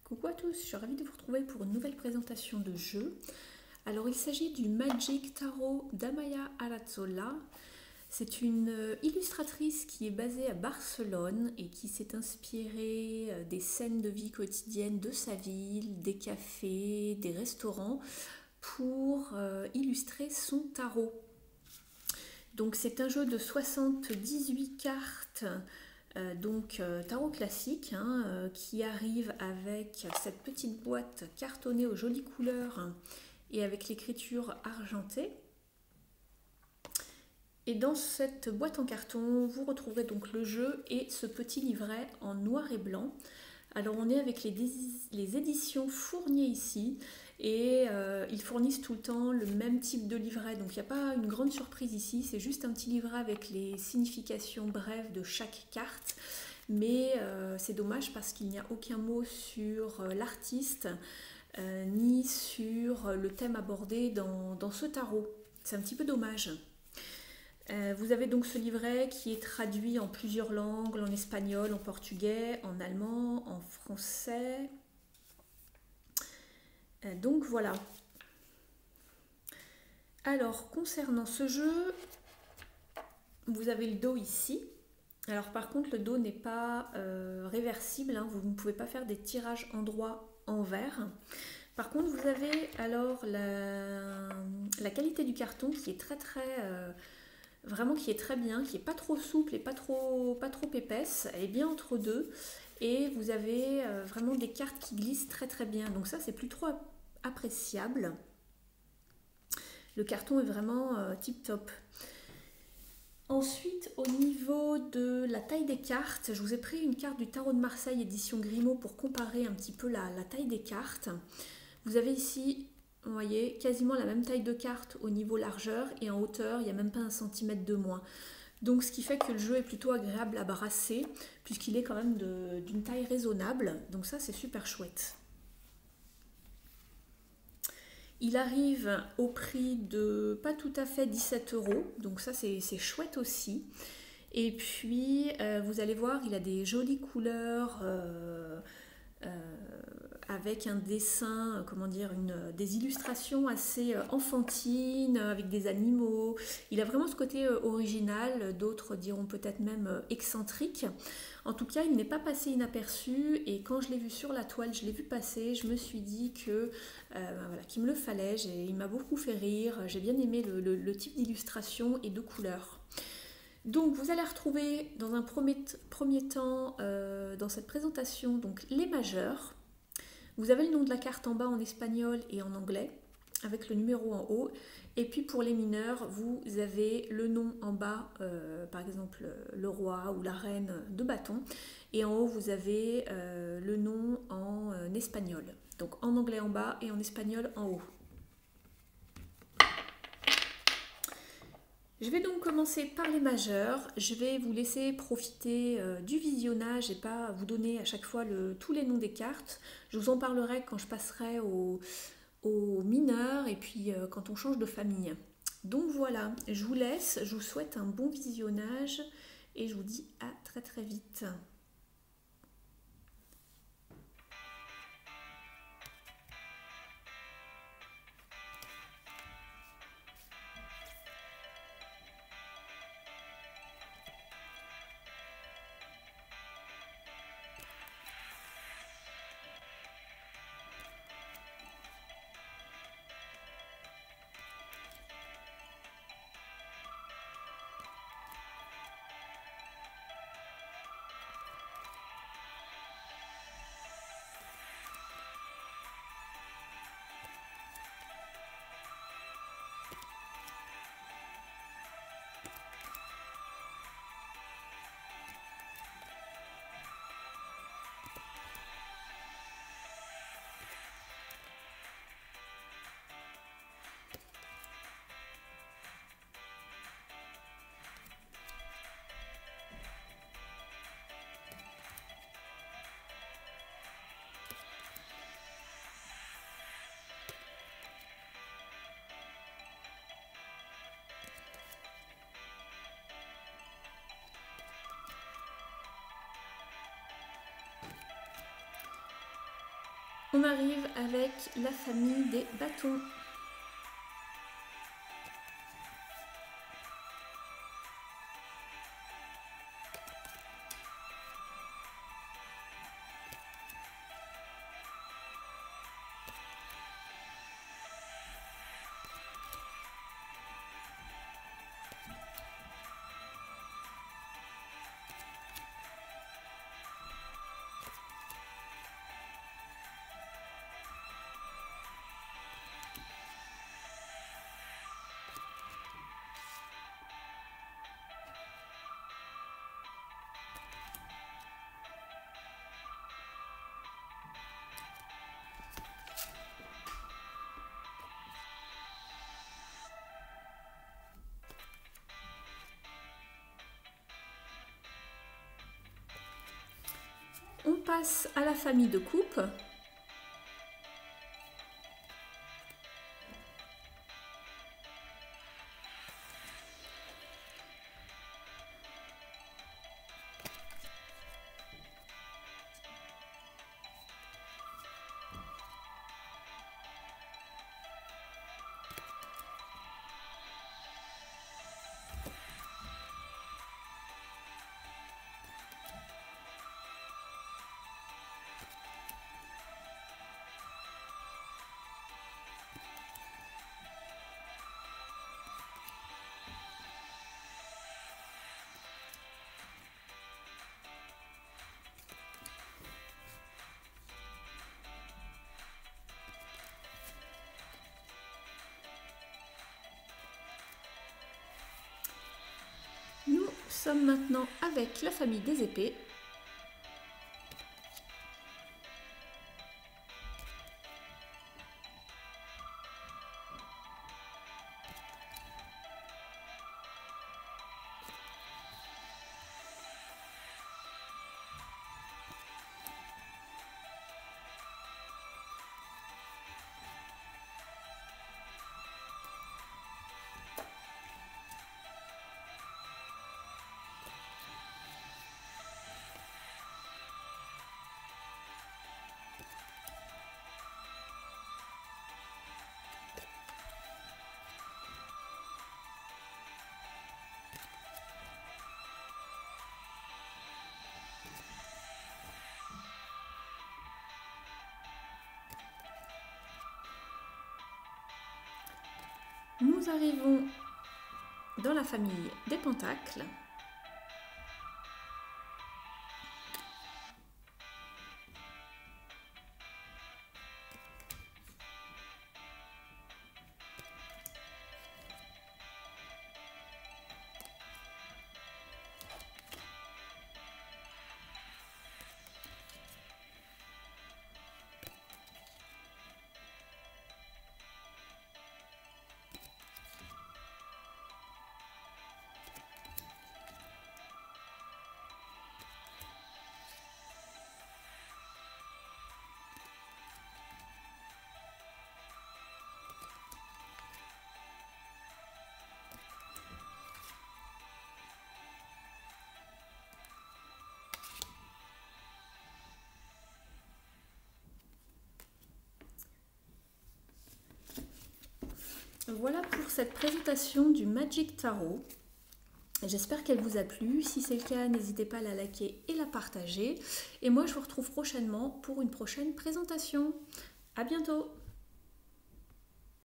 Coucou à tous, je suis ravie de vous retrouver pour une nouvelle présentation de jeu. Alors il s'agit du Magic Tarot d'Amaya Arrazzola. C'est une illustratrice qui est basée à Barcelone et qui s'est inspirée des scènes de vie quotidienne de sa ville, des cafés, des restaurants pour illustrer son tarot. Donc c'est un jeu de 78 cartes. Tarot classique qui arrive avec cette petite boîte cartonnée aux jolies couleurs et avec l'écriture argentée. Et dans cette boîte en carton, vous retrouverez donc le jeu et ce petit livret en noir et blanc. Alors on est avec les éditions Fournier ici et ils fournissent tout le temps le même type de livret, donc il n'y a pas une grande surprise ici, c'est juste un petit livret avec les significations brèves de chaque carte, mais c'est dommage parce qu'il n'y a aucun mot sur l'artiste ni sur le thème abordé dans ce tarot. C'est un petit peu dommage. Vous avez donc ce livret qui est traduit en plusieurs langues, en espagnol, en portugais, en allemand, en français. Donc voilà. Alors concernant ce jeu, vous avez le dos ici. Alors par contre le dos n'est pas réversible, vous ne pouvez pas faire des tirages endroit envers. Par contre vous avez alors la qualité du carton qui est vraiment qui est très bien, qui est pas trop souple et pas trop épaisse, elle est bien entre deux et vous avez vraiment des cartes qui glissent très très bien, donc ça c'est plus trop appréciable. Le carton est vraiment tip top. Ensuite au niveau de la taille des cartes, je vous ai pris une carte du Tarot de Marseille édition Grimaud pour comparer un petit peu la taille des cartes. Vous avez ici, vous voyez, quasiment la même taille de carte au niveau largeur et en hauteur, il n'y a même pas 1 cm de moins. Donc ce qui fait que le jeu est plutôt agréable à brasser puisqu'il est quand même d'une taille raisonnable. Donc ça c'est super chouette. Il arrive au prix de pas tout à fait 17 €, donc ça c'est chouette aussi. Et puis vous allez voir, il a des jolies couleurs avec un dessin, des illustrations assez enfantines, avec des animaux. Il a vraiment ce côté original, d'autres diront peut-être même excentrique. En tout cas, il n'est pas passé inaperçu et quand je l'ai vu sur la toile, je l'ai vu passer, je me suis dit que qu'il me le fallait. Il m'a beaucoup fait rire, j'ai bien aimé le type d'illustration et de couleurs. Donc vous allez retrouver dans un premier temps dans cette présentation donc, les majeurs. Vous avez le nom de la carte en bas en espagnol et en anglais avec le numéro en haut. Et puis pour les mineurs, vous avez le nom en bas, par exemple le roi ou la reine de bâton. Et en haut, vous avez le nom en espagnol. Donc en anglais en bas et en espagnol en haut. Je vais donc commencer par les majeurs. Je vais vous laisser profiter du visionnage et pas vous donner à chaque fois tous les noms des cartes. Je vous en parlerai quand je passerai aux mineurs et puis quand on change de famille. Donc voilà, je vous laisse, je vous souhaite un bon visionnage et je vous dis à très très vite. On arrive avec la famille des bâtons. On passe à la famille de coupe. Nous sommes maintenant avec la famille des épées. Nous arrivons dans la famille des pentacles. Voilà pour cette présentation du Magic Tarot. J'espère qu'elle vous a plu. Si c'est le cas, n'hésitez pas à la liker et la partager. Et moi, je vous retrouve prochainement pour une prochaine présentation. À bientôt!